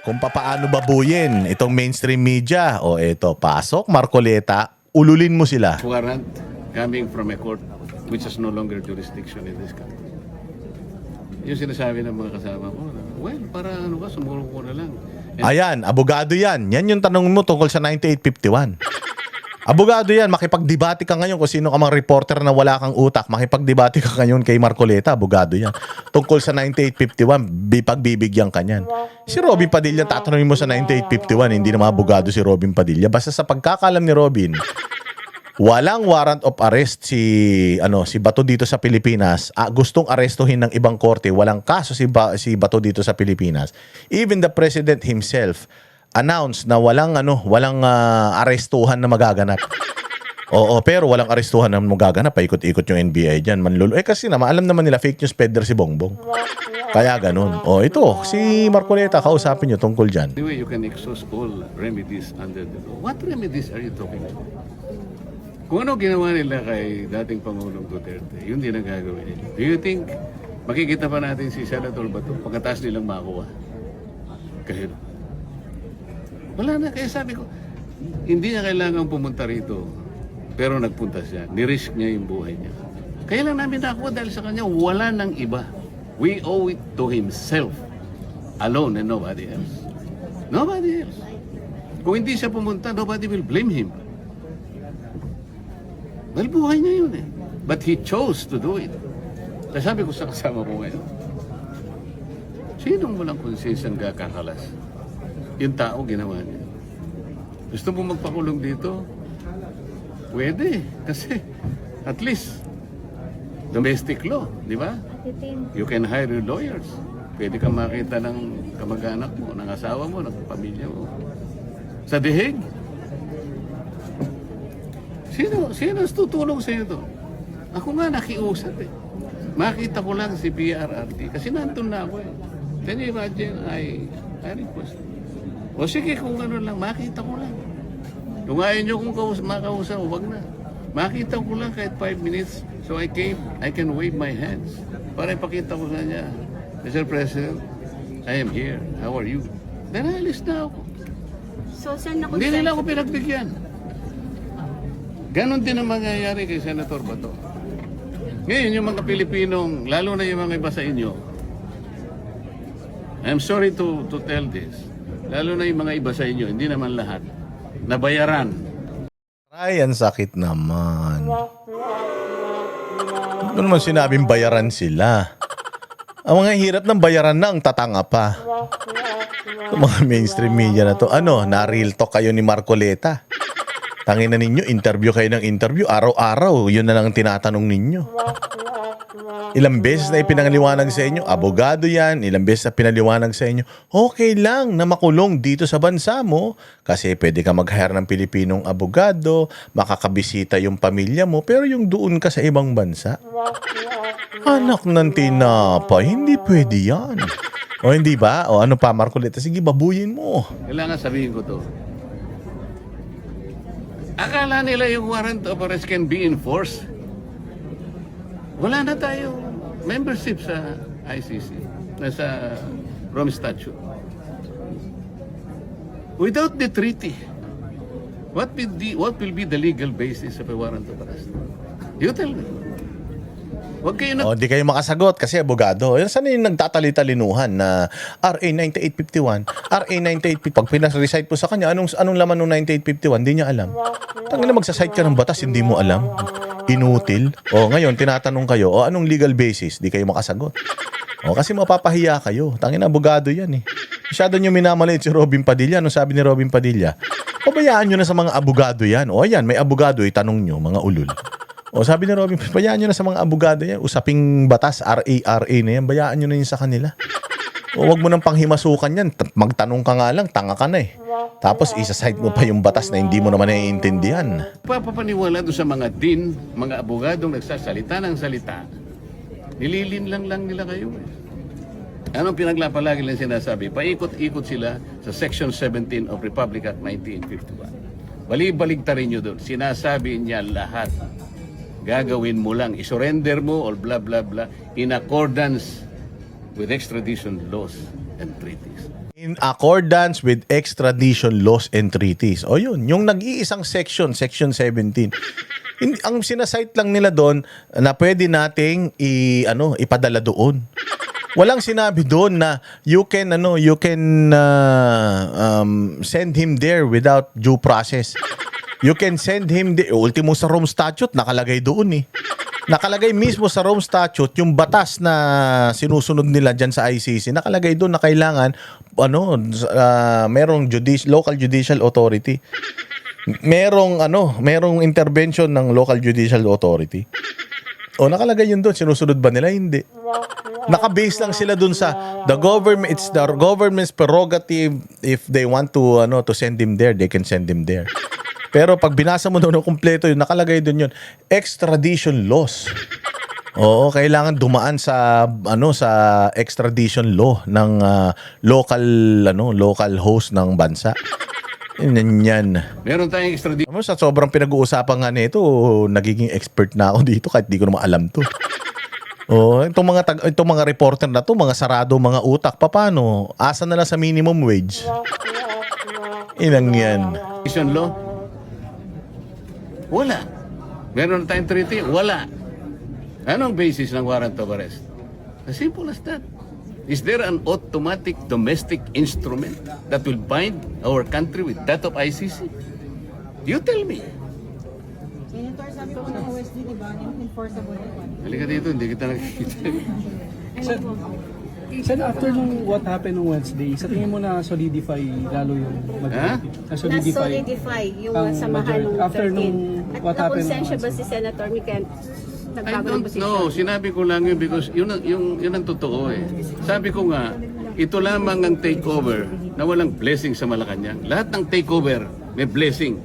kung papaano babuyin itong mainstream media. O eto, pasok, Marcoleta, ululin mo sila. Warrant coming from a court which has no longer jurisdiction in this country. Yung sinasabi ng mga kasama ko, well, para ano ka, sumuro ko na lang. Ayan, abogado yan. Yan yung tanong mo tungkol sa 9851. Abogado yan, makipagdebate ka ngayon kung sino ka mga reporter na wala kang utak. Makipagdebate ka ngayon kay Marcoleta, abogado yan. Tungkol sa 9851, pagbibigyan ka niyan. Si Robin Padilla, tatanungin mo sa 9851, hindi naman abogado si Robin Padilla. Basta sa pagkakalam ni Robin, walang warrant of arrest si Bato dito sa Pilipinas. Gustong arestuhin ng ibang korte, walang kaso si Bato dito sa Pilipinas. Even the president himself announced na walang arestuhan na magaganap. Oo, pero walang arestuhan na magaganap. Paikot-ikot yung NBI diyan, manlulu. Kasi naman alam naman nila fake news peddler si Bongbong. Kaya ganun. Ito si Marcoleta, kausapin niyo tungkol diyan. Anyway, you can exhaust all remedies under the law. What remedies are you talking about? Kung ano ginawa nila kay dating Pangulong Duterte, yun din ang gagawin nila. Do you think makikita pa natin si Senator Bato pagkatapos nilang makuha? Kahit wala na. Kaya sabi ko, hindi niya kailangan pumunta rito. Pero nagpunta siya. Nirisk niya yung buhay niya. Kaya lang namin nakuha dahil sa kanya, wala nang iba. We owe it to himself alone and nobody else. Nobody else. Kung hindi siya pumunta, nobody will blame him. Dahil buhay niya yun eh. But he chose to do it. Kaya sabi ko sa kasama ko ngayon, sinong walang konsensyang kakakalas? Yung tao ginawa niya. Gusto mo magpakulong dito? Pwede. Kasi at least domestic law, di ba? You can hire your lawyers. Pwede kang makita ng kamag-anak mo, ng asawa mo, ng pamilya mo. Sa dihig. Sino tutulong sa iyo doon? Ako nga nakiusap eh. Makita ko lang si PRRT kasi nandun na ako eh. Can you imagine? I request. O sige, kung ano lang, makita ko lang. Kung ayaw nyo kung makausap, wag na. Makita ko lang kahit 5 minutes. So I can wave my hands. Para ipakita ko sa niya, Mr. President, I am here. How are you? Then alis na ako. So, saan na Hindi nila ako pinagbigyan. Ganon din ang mangyayari kay Senator Bato. Ngayon, yung mga Pilipinong, lalo na yung mga iba sa inyo, I'm sorry to tell this, lalo na yung mga iba sa inyo, hindi naman lahat, nabayaran. Ay, ang sakit naman. Ano naman sinabing bayaran sila? Ang mga hirap ng bayaran na, ang tatanga pa. Itong mga mainstream media na to. Na-real talk kayo ni Marcoleta. Tangina ninyo, interview kayo ng interview. Araw-araw, yun na lang ang tinatanong ninyo. Ilang beses na ipinangaliwanag sa inyo, abogado yan. Ilang beses na pinaliwanag sa inyo, okay lang na makulong dito sa bansa mo kasi pwede ka mag-hire ng Pilipinong abogado, makakabisita yung pamilya mo, pero yung doon ka sa ibang bansa, anak ng tinapay, hindi pwede yan. O hindi ba? O ano pa, Marcoleta? Sige, babuyin mo. Kailangan sabihin ko to. Akala nila yung warrant of arrest can be enforced. Wala na tayo membership sa ICC, sa Rome Statute. Without the treaty, what will be the legal basis of a warrant of arrest? You tell me. Wag kayo na... Di kayo makasagot kasi abogado. Yan saan yung nagtatali-talinuhan na RA 9851, RA 9851. Pag pinas-recite po sa kanya, anong laman ng 9851? Hindi niya alam. Tangina, magsasite ka ng batas, hindi mo alam. Inutil. Ngayon, tinatanong kayo, anong legal basis? Di kayo makasagot. Kasi mapapahiya kayo. Tangina, abogado yan eh. Masyado nyo minamaliit si Robin Padilla. Ano sabi ni Robin Padilla? Pabayaan nyo na sa mga abogado yan. Ayan, may abogado, itanong nyo, mga ulul. Sabi ni Robin, bayaan nyo na sa mga abogado yan. Usaping batas, RA na yan. Bayaan nyo na yun sa kanila. Huwag mo nang panghimasukan yan. Magtanong ka nga lang, tanga ka na eh. Tapos isa-cite mo pa yung batas na hindi mo naman naiintindihan. Papapaniwala doon sa mga din, mga abogadong nagsasalita ng salita, nililin lang nila kayo eh. Anong pinaglapalagi lang sinasabi? Paikot-ikot sila sa Section 17 of Republic Act 1951. Bali-baligtarin nyo doon. Sinasabi niya lahat. Gagawin mo lang, isurrender mo or blah blah blah in accordance with extradition laws and treaties. In accordance with extradition laws and treaties. O yun, yung nag-iisang section, section 17. Ang sinasite lang nila doon na pwede nating ipadala doon. Walang sinabi doon na you can send him there without due process. You can send him there. Ultimo sa Rome Statute nakalagay doon eh. Nakalagay mismo sa Rome Statute yung batas na sinusunod nila diyan sa ICC. Nakalagay doon na kailangan merong local judicial authority. Merong intervention ng local judicial authority. O nakalagay yun doon, sinusunod ba nila? Hindi. Naka-base lang sila doon sa it's the government's prerogative if they want to send him there, they can send him there. Pero pag binasa mo doon ng kumpleto yun, nakalagay doon yun, extradition laws. Oo, kailangan dumaan sa extradition law ng local host ng bansa. Yan. Meron tayong extradition. Sa sobrang pinag-uusapan nga nito, nagiging expert na ako dito kahit di ko naman alam to. Oh, itong mga reporter na to, mga sarado, mga utak, paano? Asa na lang sa minimum wage? Inang yan. Law? Wala. Meron tayong treaty? Wala. Anong basis ng warrant of arrest? As simple as that. Is there an automatic domestic instrument that will bind our country with that of ICC? You tell me. Senator, sabi po ng OSD, di ba, enforceable naman. Halika dito, hindi kita nakikita. Sen, after nung what happened on Wednesday, sa tingin mo na solidify lalo yung majority? Na-solidify yung samahan ng after 13. nung what At happened nakonsensya on ba si Senator Miken? I Nagbago ng don't posisyon? know. Sinabi ko lang yun because yun ang totoo eh. Sabi ko nga, ito lamang ang takeover na walang blessing sa Malacanang. Lahat ng takeover may blessing.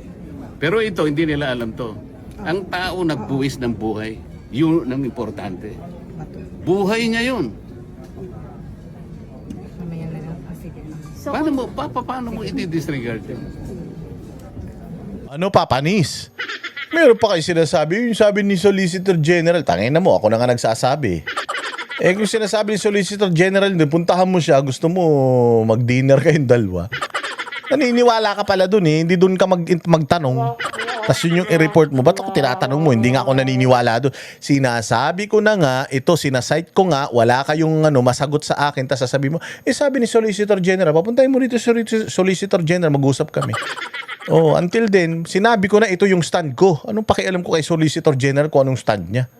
Pero ito, hindi nila alam to. Ang tao nagbuwis ng buhay. Yun ang importante. Buhay niya yun. So, Paano mo i-disregard yun? Papanis? Meron pa kayo sinasabi. Yung sabi ni Solicitor General, tangin na mo, ako na nga nagsasabi. Kung sinasabi ni Solicitor General, puntahan mo siya, gusto mo mag-dinner kayong dalawa. Naniniwala ka pala dun eh, hindi dun ka magtanong. Tapos yun yung i-report mo, ba't ako tinatanong mo? Hindi nga ako naniniwala dun. Sinasabi ko na nga, ito, sinasite ko nga, wala kayong masagot sa akin, tapos sasabihin mo, sabi ni Solicitor General, papuntahin mo rito Solicitor General, mag-usap kami. Oh, until then, sinabi ko na ito yung stand ko. Anong pakialam ko kay Solicitor General kung anong stand niya?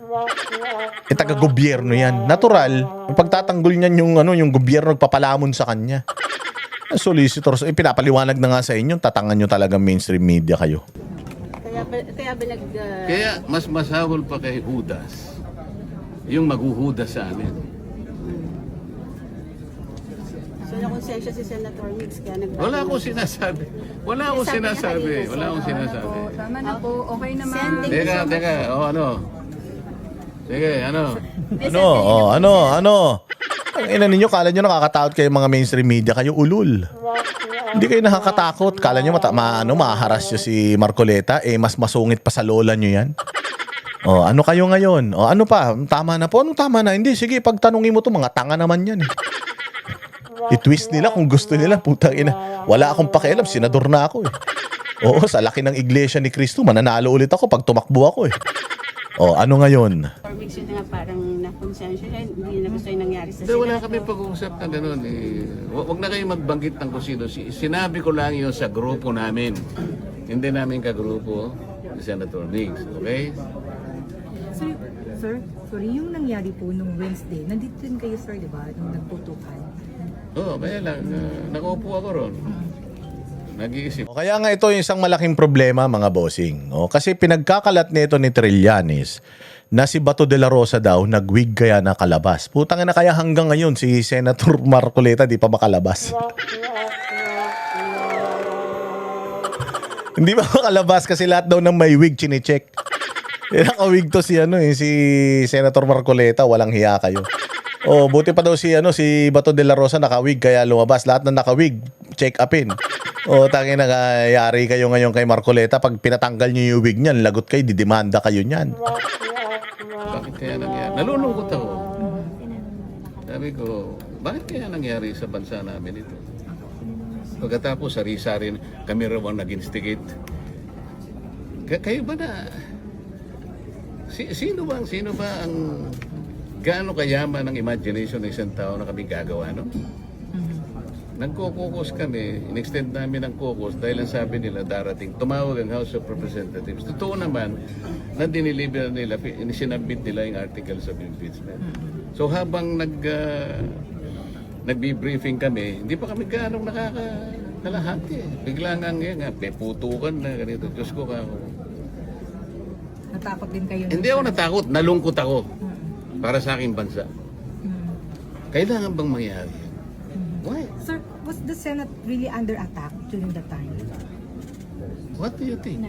Taga-gobyerno yan. Natural, pagtatanggol niyan yung gobyerno nagpapalamon sa kanya. Solicitor, pinapaliwanag na nga sa inyo, tatangan nyo talagang mainstream media kayo. Kaya mas masahol pa kay Judas yung maghuhudas sa amin. So, nakonsensya si Senator Mix kaya nagbago. Wala akong sinasabi. Wala akong sinasabi. Tama na po, okay naman. Sending Teka. Sige, Ang ina ninyo, kala nyo nakakatakot kayo mga mainstream media, kayo ulul. Hindi kayo nakakatakot. Kala nyo mahaharas nyo si Marcoleta, mas masungit pa sa lola nyo yan. Ano kayo ngayon? Ano pa? Tama na po? Anong tama na? Hindi, sige, pagtanungin mo to, mga tanga naman yan eh. I-twist nila kung gusto nila, putang ina. Wala akong pakialam, senador na ako eh. Oo, sa laki ng iglesia ni Cristo, mananalo ulit ako pag tumakbo ako eh. Ano ngayon? Senator Mix yun nga parang nakonsensya siya, hindi na gusto yung nangyari sa Wala Senator. kami pag-uusap na gano'n eh. Huwag na kayo magbanggit ng kung sino. Sinabi ko lang yun sa grupo namin. Hindi namin kagrupo ni Senator Mix. Okay? Sir, sorry, yung nangyari po nung Wednesday, nandito din kayo, sir, di ba? Nung nagputukan. Kaya lang. Nakaupo ako ron. Nag-iisip. Kaya nga ito yung isang malaking problema, mga bossing. Kasi pinagkakalat nito ni Trillanes na si Bato de la Rosa daw nagwig kaya nakalabas. Putang na, kaya hanggang ngayon si Senator Marcoleta di pa makalabas. Hindi ba makalabas kasi lahat daw ng may wig chinecheck. Nakawig to si Senator Marcoleta, walang hiya kayo. Buti pa daw si Bato de la Rosa nakawig kaya lumabas. Lahat ng nakawig, check upin. Tangin na, yari kayo ngayon kay Marcoleta. Pag pinatanggal niyo yung wig niyan, lagot kayo, didemanda kayo niyan. Bakit kaya nangyari? Nalulungkot ako. Sabi ko, bakit kaya nangyari sa bansa namin ito? Pagkatapos, sari-sari, kami raw ang nag-instigate. Kayo ba na, sino ba ang gaano kayaman ang imagination ng isang tao na kami gagawa, no? Nagko-caucus kami, in-extend namin ang caucus dahil ang sabi nila darating, tumawag ang House of Representatives. Totoo naman na diniliver nila, sinabit nila yung articles of impeachment. So habang nagbi-briefing kami, hindi pa kami gaano nakakalahati. Bigla nga putukan na ganito. Diyos ko ka. Natakot din kayo. Hindi ako natakot, nalungkot ako para sa aking bansa. Kailangan bang mangyari? Why? Sir, was the Senate really under attack during that time? What do you think?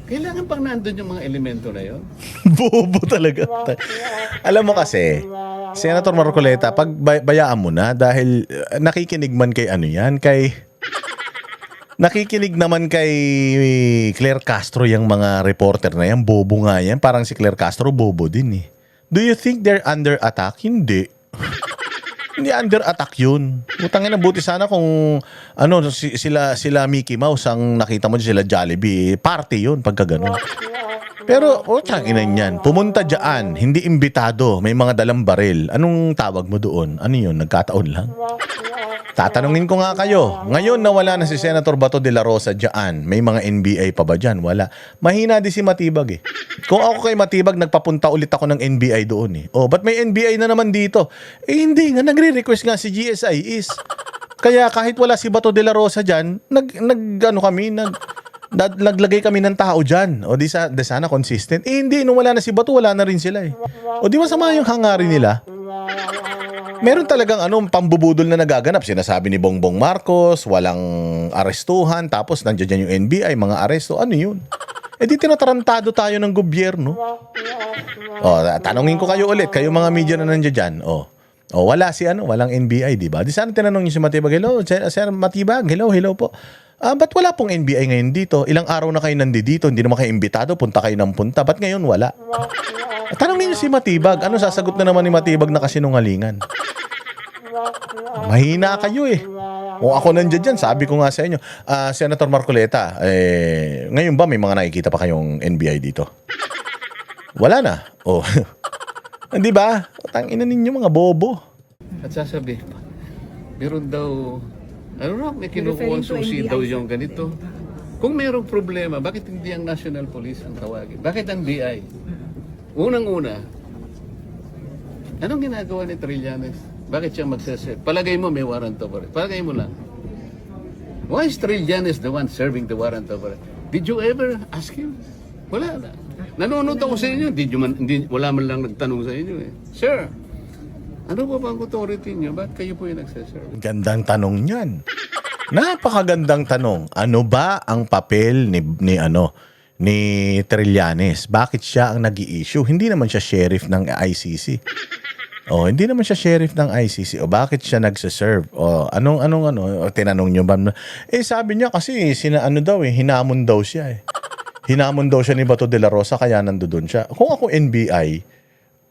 Kailangan pang nandun yung mga elemento na yon? Bobo talaga. Alam mo kasi, Senator Marcoleta, pag bayaan mo na dahil nakikinig man kay ano yan, nakikinig naman kay Claire Castro yung mga reporter na yan, bobo nga yan. Parang si Claire Castro, bobo din eh. Do you think they're under attack? Hindi. Hindi under attack yun. Utangin na, buti sana kung sila Mickey Mouse ang nakita mo sila Jollibee. Party yun pagka ganun. Pero, inan yan. Pumunta dyan, hindi imbitado. May mga dalang baril. Anong tawag mo doon? Ano yun? Nagkataon lang? Tatanungin ko nga kayo. Ngayon nawala na si Senator Bato de la Rosa dyan. May mga NBA pa ba dyan? Wala. Mahina di si Matibag eh. Kung ako kay Matibag, nagpapunta ulit ako ng NBA doon eh. Oh, ba't may NBA na naman dito? Eh hindi nga, nagre-request nga si GSI is. Kaya kahit wala si Bato de la Rosa dyan, naglagay kami ng tao dyan. O di sana consistent. Eh hindi, nung wala na si Bato, wala na rin sila eh. O di masama yung hangarin nila. Meron talagang pambubudol na nagaganap. Sinasabi ni Bongbong Marcos, walang arestuhan, tapos nandiyan dyan yung NBI, mga aresto. Ano yun? Eh di tinatarantado tayo ng gobyerno. Tanungin ko kayo ulit, kayo mga media na nandiyan dyan. Wala walang NBI, di ba? Di sana tinanong niyo si Matibag, hello, Sir Matibag, hello po. Ba't wala pong NBI ngayon dito? Ilang araw na kayo nandito, hindi naman kayo imbitado, punta kayo ng punta. Ba't ngayon wala? Tanongin niyo si Matibag, ano sasagot na naman ni Matibag na kasinungalingan? Mahina kayo eh. Kung ako nandiyan dyan, sabi ko nga sa inyo, Senator Marcoleta, ngayon ba may mga nakikita pa kayong NBI dito? Wala na. Di ba? Tangina ninyo mga bobo. At sasabi, meron daw, may kinukuha susi daw yung ganito. Kung mayroong problema, bakit hindi ang National Police ang tawagin? Bakit ang BI? Unang-una, anong ginagawa ni Trillanes? Bakit siya magsaset? Palagay mo may warrant of arrest. Palagay mo lang. Why is Trillanes the one serving the warrant of arrest? Did you ever ask him? Wala na. Nanonood ako sa inyo. Wala man lang nagtanong sa inyo eh. Sir, ano ba bang authority niyo? Bakit kayo po yung nagsaserve? Gandang tanong niyan. Napakagandang tanong. Ano ba ang papel ni Trillanes? Bakit siya ang nag-i-issue? Hindi naman siya sheriff ng ICC. Hindi naman siya sheriff ng ICC. Bakit siya nagsaserve? Tinanong niyo ba? Sabi niya kasi hinamon daw siya eh. Hinamon daw siya ni Bato de la Rosa kaya nandoon siya. Kung ako NBI,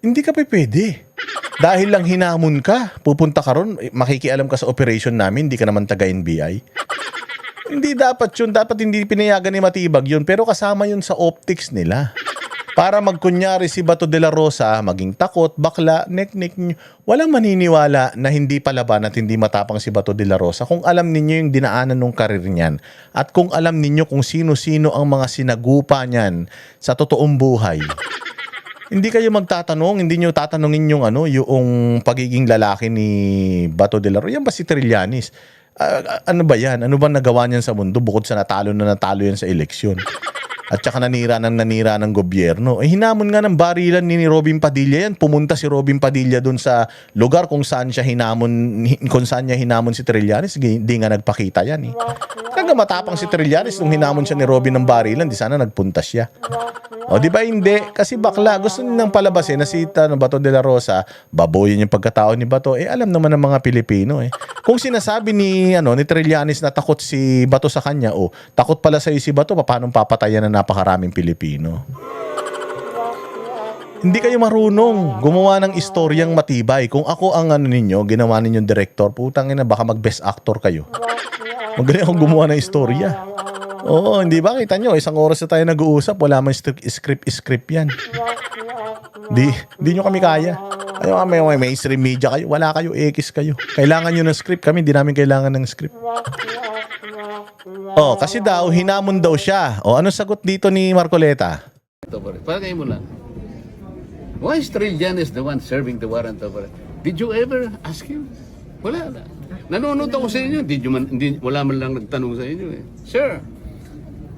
hindi ka pwede. Dahil lang hinamon ka, pupunta ka ron, makikialam ka sa operation namin, hindi ka naman taga-NBI. Hindi dapat yun. Dapat hindi pinayagan ni Matibag yun. Pero kasama yun sa optics nila. Para magkunyari si Bato de la Rosa, maging takot, bakla, nek-nek nyo. Walang maniniwala na hindi palaban at hindi matapang si Bato de la Rosa kung alam ninyo yung dinaanan ng karir niyan. At kung alam ninyo kung sino-sino ang mga sinagupa niyan sa totoong buhay. Hindi kayo magtatanong, hindi nyo tatanungin yung pagiging lalaki ni Bato de la Rosa. Yan ba si Trillanes? Ano ba yan? Ano ba nagawa niyan sa mundo bukod sa natalo yan sa eleksyon? At saka nanira ng gobyerno. Hinamon nga ng barilan ni Robin Padilla yan. Pumunta si Robin Padilla doon sa lugar kung saan niya hinamon si Trillanes. Di nga nagpakita yan eh. Kaya matapang si Trillanes nung hinamon siya ni Robin ng barilan, di sana nagpunta siya. Di ba hindi? Kasi bakla, gusto nilang palabasin na si Bato de la Rosa, baboyin yung pagkatao ni Bato. Alam naman ng mga Pilipino eh. Kung sinasabi ni Trillanes na takot si Bato sa kanya, takot pala sa'yo si Bato, paano papatayan na napakaraming Pilipino? Hindi kayo marunong gumawa ng istoryang matibay. Kung ako ang ano ninyo, ginawa ninyong director, putang ina, baka mag-best actor kayo. Magaling akong gumawa ng istorya. Oo, hindi ba? Kita nyo, isang oras na tayo nag-uusap, wala man script yan. Di nyo kami kaya. Ayaw, may mainstream media kayo, wala kayo, X kayo. Kailangan nyo ng script, kami, di namin kailangan ng script. Oh, kasi daw, hinamon daw siya. O, ano sagot dito ni Marcoleta? Ito pa rin. Palagay mo lang. Why is Trillanes the one serving the warrant of arrest? Did you ever ask him? Wala na. Nanonood ako sa inyo. Wala man lang nagtanong sa inyo eh. Sir,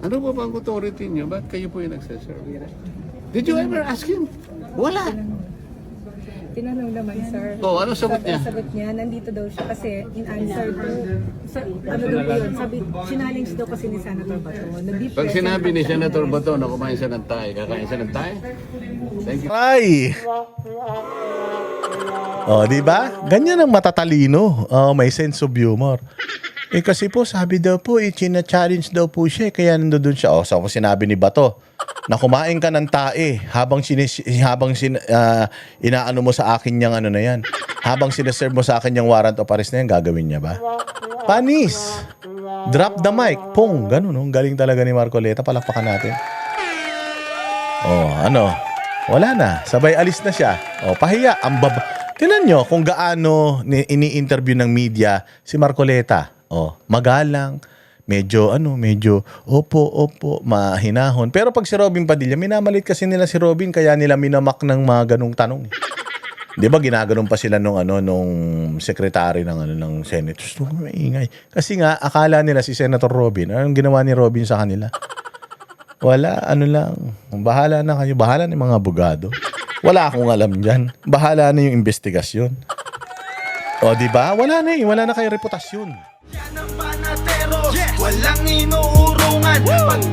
ano ba bang authority niyo? Ba't kayo po yung nagsaserve? Did you ever ask him? Wala. Tinanong naman, sir. Oh, ano sagot niya? Sagot niya, nandito daw siya kasi in answer to, ano daw po yun, sabi, challenge daw kasi ni Senator Bato. Pag sinabi ni Senator Bato na kumain siya ng tayo, kakain siya ng tayo? Thank you. Ay! Oh, di ba? Ganyan ang matatalino. Oh, may sense of humor. Eh kasi po, sabi daw po, china-challenge daw po siya, kaya nandoon siya. Oh, so sinabi ni Bato na kumain ka ng tae habang inaano mo sa akin yung ano na yan. Habang sinaserve mo sa akin yung warrant of arrest na yan, gagawin niya ba? Panis! Drop the mic. Pong! Ganun, no? Galing talaga ni Marcoleta. Palakpakan natin. Oh, ano? Wala na. Sabay alis na siya. Oh, pahiya. Tingnan nyo kung gaano ini-interview ng media si Marcoleta. Oh, magalang. Medyo, opo, mahinahon. Pero pag si Robin Padilla, minamalit kasi nila si Robin, kaya nila minamak ng mga ganung tanong. Di ba ginaganon pa sila nung secretary ng Senate. Gusto ko maingay. Kasi nga, akala nila si Senator Robin. Anong ginawa ni Robin sa kanila? Wala, lang. Bahala na kayo. Bahala na yung mga abogado. Wala akong alam dyan. Bahala na yung investigasyon. O, di ba? Wala na kayo reputasyon. Yan ang panatero, walang inuurungan. Pag